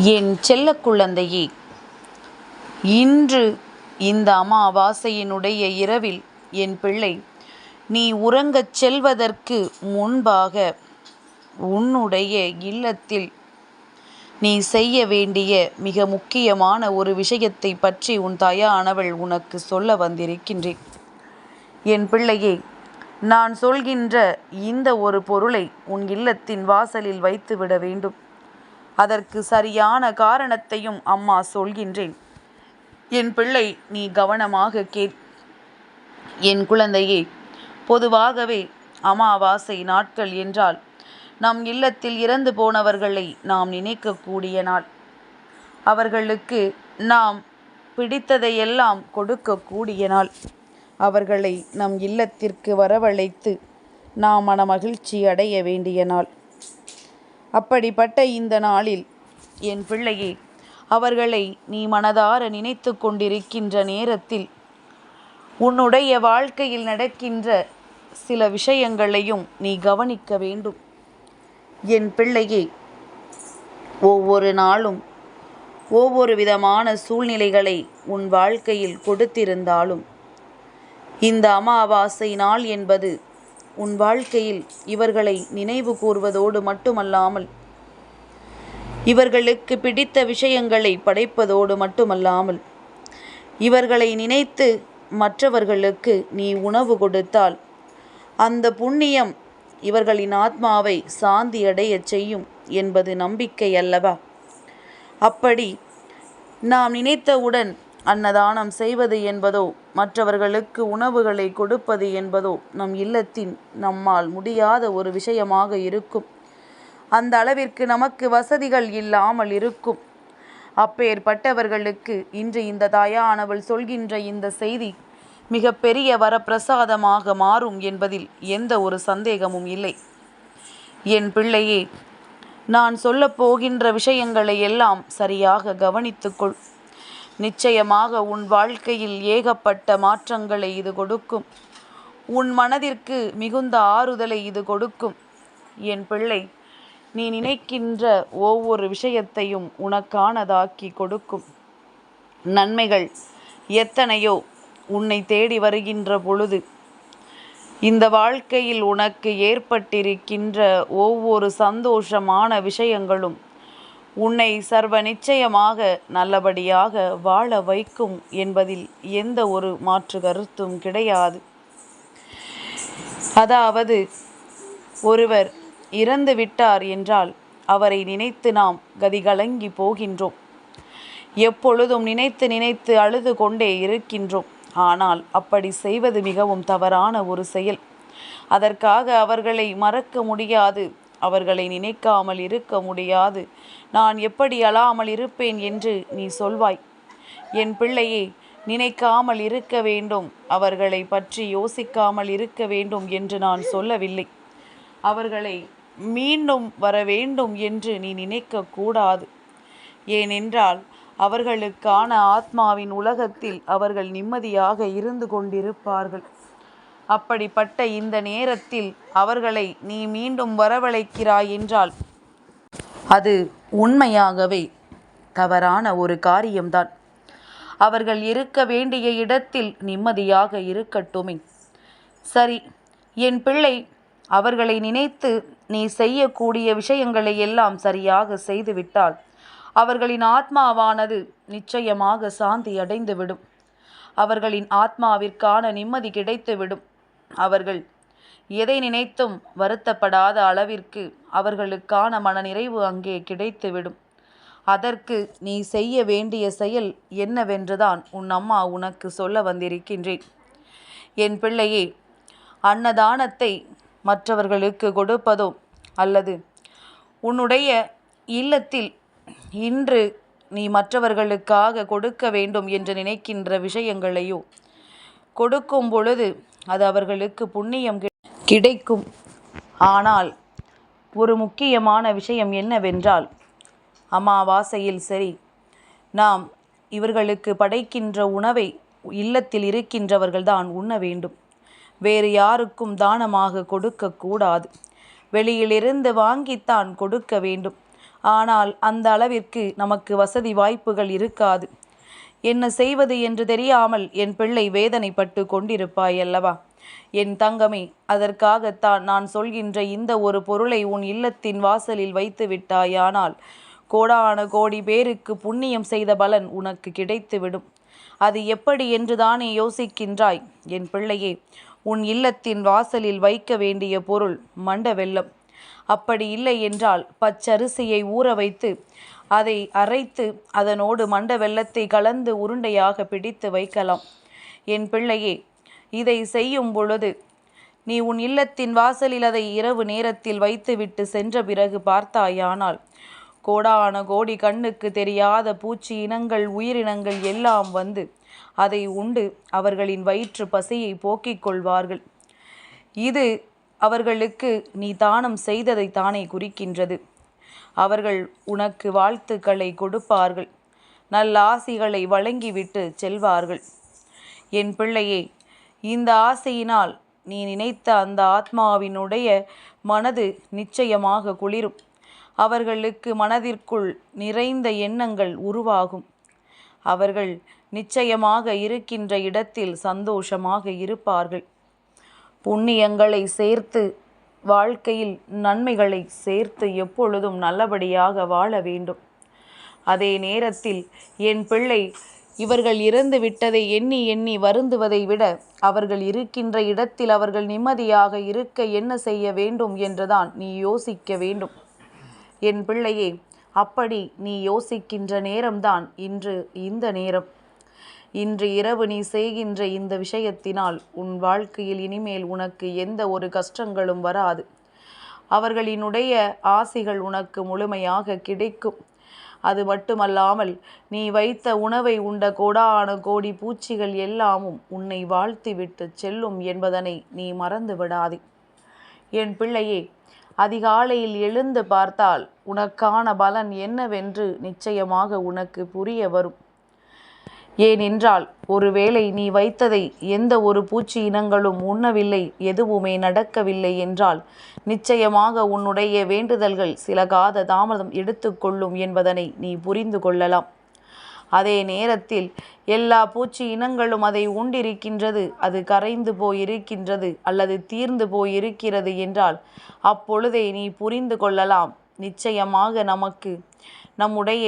என் செல்ல குழந்தையே, இன்று இந்த அமாவாசையினுடைய இரவில் என் பிள்ளை, நீ உறங்கச் செல்வதற்கு முன்பாக உன்னுடைய இல்லத்தில் நீ செய்ய வேண்டிய மிக முக்கியமான ஒரு விஷயத்தை பற்றி உன் தாயானவள் உனக்கு சொல்ல வந்திருக்கின்றேன். என் பிள்ளையே, நான் சொல்கின்ற இந்த ஒரு பொருளை உன் இல்லத்தின் வாசலில் வைத்துவிட வேண்டும். அதற்கு சரியான காரணத்தையும் அம்மா சொல்கின்றேன். என் பிள்ளை, நீ கவனமாக கேள். என் குழந்தையே, பொதுவாகவே அமாவாசை நாட்கள் என்றால் நம் இல்லத்தில் இறந்து போனவர்களை நாம் நினைக்கக்கூடிய நாள். அவர்களுக்கு நாம் பிடித்ததையெல்லாம் கொடுக்கக்கூடிய நாள். அவர்களை நம் இல்லத்திற்கு வரவழைத்து நாம் மனமகிழ்ச்சி அடைய வேண்டிய நாள். அப்படிப்பட்ட இந்த நாளில் என் பிள்ளையே, அவர்களை நீ மனதார நினைத்து கொண்டிருக்கின்ற நேரத்தில் உன்னுடைய வாழ்க்கையில் நடக்கின்ற சில விஷயங்களையும் நீ கவனிக்க வேண்டும். என் பிள்ளையே, ஒவ்வொரு நாளும் ஒவ்வொரு விதமான சூழ்நிலைகளை உன் வாழ்க்கையில் கொடுத்திருந்தாலும் இந்த அமாவாசை நாள் என்பது உன் வாழ்க்கையில் இவர்களை நினைவு கூர்வதோடு மட்டுமல்லாமல், இவர்களுக்கு பிடித்த விஷயங்களை படைப்பதோடு மட்டுமல்லாமல், இவர்களை நினைத்து மற்றவர்களுக்கு நீ உணவு கொடுத்தால் அந்த புண்ணியம் இவர்களின் ஆத்மாவை சாந்தி அடையச் செய்யும் என்பது நம்பிக்கை அல்லவா? அப்படி நாம் நினைத்தவுடன் அன்னதானம் செய்வது என்பதோ, மற்றவர்களுக்கு உணவுகளை கொடுப்பது என்பதோ நம் இல்லத்தின் நம்மால் முடியாத ஒரு விஷயமாக இருக்கும். அந்த அளவிற்கு நமக்கு வசதிகள் இல்லாமல் இருக்கும். அப்பேற்பட்டவர்களுக்கு இன்று இந்த தாயானவள் சொல்கின்ற இந்த செய்தி மிக பெரிய வரப்பிரசாதமாக மாறும் என்பதில் எந்த ஒரு சந்தேகமும் இல்லை. என் பிள்ளையே, நான் சொல்லப்போகின்ற விஷயங்களை எல்லாம் சரியாக கவனித்துக்கொள். நிச்சயமாக உன் வாழ்க்கையில் ஏகப்பட்ட மாற்றங்களை இது கொடுக்கும். உன் மனதிற்கு மிகுந்த ஆறுதலை இது கொடுக்கும். என் பிள்ளை, நீ நினைக்கின்ற ஒவ்வொரு விஷயத்தையும் உனக்கானதாக்கி கொடுக்கும். நன்மைகள் எத்தனையோ உன்னை தேடி வருகின்ற பொழுது இந்த வாழ்க்கையில் உனக்கு ஏற்பட்டிருக்கின்ற ஒவ்வொரு சந்தோஷமான விஷயங்களும் உன்னை சர்வ நிச்சயமாக நல்லபடியாக வாழ வைக்கும் என்பதில் எந்த ஒரு மாற்று கருத்தும் கிடையாது. அதாவது, ஒருவர் இறந்து விட்டார் என்றால் அவரை நினைத்து நாம் கதிகலங்கி போகின்றோம். எப்பொழுதும் நினைத்து நினைத்து அழுது கொண்டே இருக்கின்றோம். ஆனால் அப்படி செய்வது மிகவும் தவறான ஒரு செயல். அதற்காக அவர்களை மறக்க முடியாது, அவர்களை நினைக்காமல் இருக்க முடியாது. நான் எப்படி அழாமல் இருப்பேன் என்று நீ சொல்வாய். என் பிள்ளையே, நினைக்காமல் இருக்க வேண்டும், அவர்களை பற்றி யோசிக்காமல் இருக்க வேண்டும் என்று நான் சொல்லவில்லை. அவர்களை மீண்டும் வர வேண்டும் என்று நீ நினைக்கக்கூடாது. ஏனென்றால் அவர்களுக்கான ஆத்மாவின் உலகத்தில் அவர்கள் நிம்மதியாக இருந்து கொண்டிருப்பார்கள். அப்படிப்பட்ட இந்த நேரத்தில் அவர்களை நீ மீண்டும் வரவழைக்கிறாய் என்றால் அது உண்மையாகவே தவறான ஒரு காரியம்தான். அவர்கள் இருக்க வேண்டிய இடத்தில் நிம்மதியாக இருக்கட்டுமே. சரி என் பிள்ளை, அவர்களை நினைத்து நீ செய்யக்கூடிய விஷயங்களை எல்லாம் சரியாக செய்துவிட்டால் அவர்களின் ஆத்மாவானது நிச்சயமாக சாந்தி அடைந்துவிடும். அவர்களின் ஆத்மாவிற்கான நிம்மதி கிடைத்துவிடும். அவர்கள் எதை நினைத்தும் வருத்தப்படாத அளவிற்கு அவர்களுக்கான மனநிறைவு அங்கே கிடைத்துவிடும். அதற்கு நீ செய்ய வேண்டிய செயல் என்னவென்றுதான் உன் அம்மா உனக்கு சொல்ல வந்திருக்கின்றேன். என் பிள்ளையே, அன்னதானத்தை மற்றவர்களுக்கு கொடுப்பதோ அல்லது உன்னுடைய இல்லத்தில் இன்று நீ மற்றவர்களுக்காக கொடுக்க வேண்டும் என்று நினைக்கின்ற விஷயங்களையோ கொடுக்கும் பொழுது அது அவர்களுக்கு புண்ணியம் கிடைக்கும். ஆனால் ஒரு முக்கியமான விஷயம் என்னவென்றால், அமாவாசையில் சரி, நாம் இவர்களுக்கு படைக்கின்ற உணவை இல்லத்தில் இருக்கின்றவர்கள்தான் உண்ண வேண்டும். வேறு யாருக்கும் தானமாக கொடுக்கக்கூடாது. வெளியிலிருந்து வாங்கித்தான் கொடுக்க வேண்டும். ஆனால் அந்த அளவிற்கு நமக்கு வசதி வாய்ப்புகள் இருக்காது. என்ன செய்வது என்று தெரியாமல் என் பிள்ளை வேதனைப்பட்டு கொண்டிருப்பாய் அல்லவா? என் தங்கமே, அதற்காகத்தான் நான் சொல்கின்ற இந்த ஒரு பொருளை உன் இல்லத்தின் வாசலில் வைத்து விட்டாயானால் கோடான கோடி பேருக்கு புண்ணியம் செய்த பலன் உனக்கு கிடைத்துவிடும். அது எப்படி என்றுதானே யோசிக்கின்றாய்? என் பிள்ளையே, உன் இல்லத்தின் வாசலில் வைக்க வேண்டிய பொருள் மண்ட வெல்லம். அப்படி இல்லை என்றால் பச்சரிசியை ஊற வைத்து அதை அரைத்து அதனோடு மண்ட வெல்லத்தை கலந்து உருண்டையாக பிடித்து வைக்கலாம். என் பிள்ளையே, இதை செய்யும் பொழுது நீ உன் இல்லத்தின் வாசலில் அதை இரவு நேரத்தில் வைத்துவிட்டு சென்ற பிறகு பார்த்தாயானால் கோடான கோடி கண்ணுக்கு தெரியாத பூச்சி இனங்கள், உயிரினங்கள் எல்லாம் வந்து அதை உண்டு அவர்களின் வயிற்று பசியை போக்கிக் கொள்வார்கள். இது அவர்களுக்கு நீ தானம் செய்ததை தானே குறிக்கின்றது. அவர்கள் உனக்கு வாழ்த்துக்களை கொடுப்பார்கள், நல்ல ஆசிகளை வழங்கிவிட்டு செல்வார்கள். என் பிள்ளையே, இந்த ஆசையினால் நீ நினைத்த அந்த ஆத்மாவினுடைய மனது நிச்சயமாக குளிரும். அவர்களுக்கு மனதிற்குள் நிறைந்த எண்ணங்கள் உருவாகும். அவர்கள் நிச்சயமாக இருக்கின்ற இடத்தில் சந்தோஷமாக இருப்பார்கள். புண்ணியங்களை சேர்த்து, வாழ்க்கையில் நன்மைகளை சேர்த்து எப்பொழுதும் நல்லபடியாக வாழ வேண்டும். அதே நேரத்தில் என் பிள்ளை, இவர்கள் இறந்து விட்டதை எண்ணி எண்ணி வருந்துவதை விட அவர்கள் இருக்கின்ற இடத்தில் அவர்கள் நிம்மதியாக இருக்க என்ன செய்ய வேண்டும் என்றுதான் நீ யோசிக்க வேண்டும். என் பிள்ளையே, அப்படி நீ யோசிக்கின்ற நேரம்தான் இன்று இந்த நேரம். இன்று இரவு நீ செய்கின்ற இந்த விஷயத்தினால் உன் வாழ்க்கையில் இனிமேல் உனக்கு எந்த ஒரு கஷ்டங்களும் வராது. அவர்களினுடைய ஆசிகள் உனக்கு முழுமையாக கிடைக்கும். அது மட்டுமல்லாமல் நீ வைத்த உணவை உண்ட கோடான கோடி பூச்சிகள் எல்லாமும் உன்னை வாழ்த்திவிட்டு செல்லும் என்பதனை நீ மறந்து விடாதே. என் பிள்ளையே, அதிகாலையில் எழுந்து பார்த்தால் உனக்கான பலன் என்னவென்று நிச்சயமாக உனக்கு புரிய வரும். ஏனென்றால் ஒருவேளை நீ வைத்ததை எந்த ஒரு பூச்சி இனங்களும் உண்ணவில்லை, எதுவுமே நடக்கவில்லை என்றால் நிச்சயமாக உன்னுடைய வேண்டுதல்கள் சில காத தாமதம் எடுத்துக்கொள்ளும் என்பதனை நீ புரிந்து கொள்ளலாம். அதே நேரத்தில் எல்லா பூச்சி இனங்களும் அதை உண்டிருக்கின்றது, அது கரைந்து போயிருக்கின்றது அல்லது தீர்ந்து போயிருக்கிறது என்றால் அப்பொழுதே நீ புரிந்து கொள்ளலாம், நிச்சயமாக நமக்கு நம்முடைய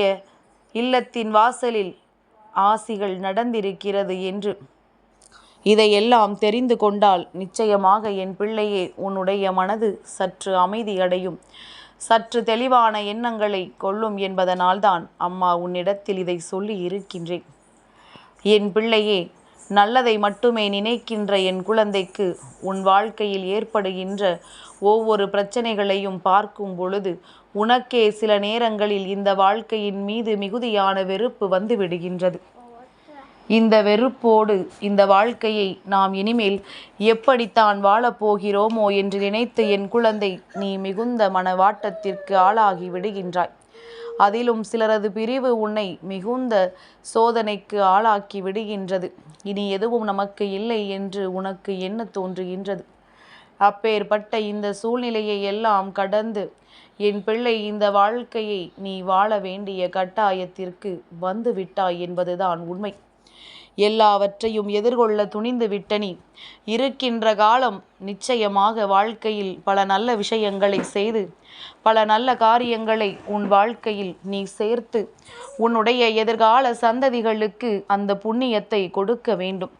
இல்லத்தின் வாசலில் ஆசிகள் நடந்திருக்கிறது என்று. இதையெல்லாம் தெரிந்து கொண்டால் நிச்சயமாக என் பிள்ளையே உன்னுடைய மனது சற்று அமைதியடையும், சற்று தெளிவான எண்ணங்களை கொள்ளும் என்பதனால்தான் அம்மா உன்னிடத்தில் இதை சொல்லி இருக்கின்றேன். என் பிள்ளையே, நல்லதை மட்டுமே நினைக்கின்ற என் குழந்தைக்கு உன் வாழ்க்கையில் ஏற்படுகின்ற ஒவ்வொரு பிரச்சனைகளையும் பார்க்கும் பொழுது உனக்கே சில நேரங்களில் இந்த வாழ்க்கையின் மீது மிகுதியான வெறுப்பு வந்து விடுகின்றது. இந்த வெறுப்போடு இந்த வாழ்க்கையை நாம் இனிமேல் எப்படித்தான் வாழப்போகிறோமோ என்று நினைத்து என் குழந்தை நீ மிகுந்த மனவாட்டத்திற்கு ஆளாகி விடுகின்றாய். அதிலும் சிலரது பிரிவு உன்னை மிகுந்த சோதனைக்கு ஆளாக்கி விடுகின்றது. இனி எதுவும் நமக்கு இல்லை என்று உனக்கு என்ன தோன்றுகின்றது? அப்பேற்பட்ட இந்த சூழ்நிலையை எல்லாம் கடந்து என் பிள்ளை இந்த வாழ்க்கையை நீ வாழ வேண்டிய கட்டாயத்திற்கு வந்து விட்டாய் என்பதுதான் உண்மை. எல்லாவற்றையும் எதிர்கொள்ள துணிந்து விட்ட நீ இருக்கின்ற காலம் நிச்சயமாக வாழ்க்கையில் பல நல்ல விஷயங்களை செய்து பல நல்ல காரியங்களை உன் வாழ்க்கையில் நீ சேர்த்து உன்னுடைய எதிர்கால சந்ததிகளுக்கு அந்த புண்ணியத்தை கொடுக்க வேண்டும்.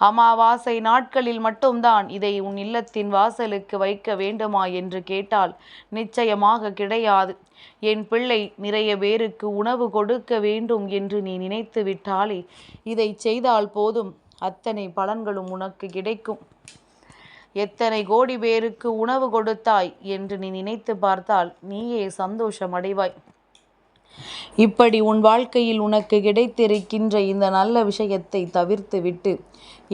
அமாவாசை நாட்களில் மட்டும்தான் இதை உன் இல்லத்தின் வாசலுக்கு வைக்க வேண்டுமா என்று கேட்டால் நிச்சயமாக கிடையாது. என் பிள்ளை, நிறைய பேருக்கு உணவு கொடுக்க வேண்டும் என்று நீ நினைத்து விட்டாலே இதை செய்தால் போதும், அத்தனை பலன்களும் உனக்கு கிடைக்கும். எத்தனை கோடி பேருக்கு உணவு கொடுத்தாய் என்று நீ நினைத்து பார்த்தால் நீயே சந்தோஷம் அடைவாய். இப்படி உன் வாழ்க்கையில் உனக்கு கிடைத்திருக்கின்ற இந்த நல்ல விஷயத்தை தவிர்த்து விட்டு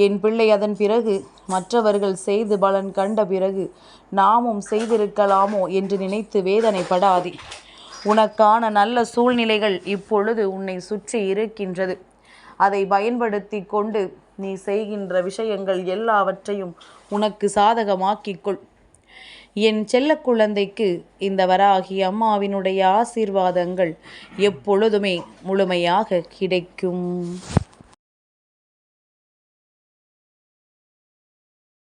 என் பிள்ளை அதன் பிறகு மற்றவர்கள் செய்து பலன் கண்ட பிறகு நாமும் செய்திருக்கலாமோ என்று நினைத்து வேதனைப்படாதே. உனக்கான நல்ல சூழ்நிலைகள் இப்பொழுது உன்னை சுற்றி இருக்கின்றது. அதை பயன்படுத்தி கொண்டு நீ செய்கின்ற விஷயங்கள் எல்லாவற்றையும் உனக்கு சாதகமாக்கிக்கொள். என் செல்ல குழந்தைக்கு இந்த வராகி அம்மாவினுடைய ஆசீர்வாதங்கள் எப்பொழுதுமே முழுமையாக கிடைக்கும்.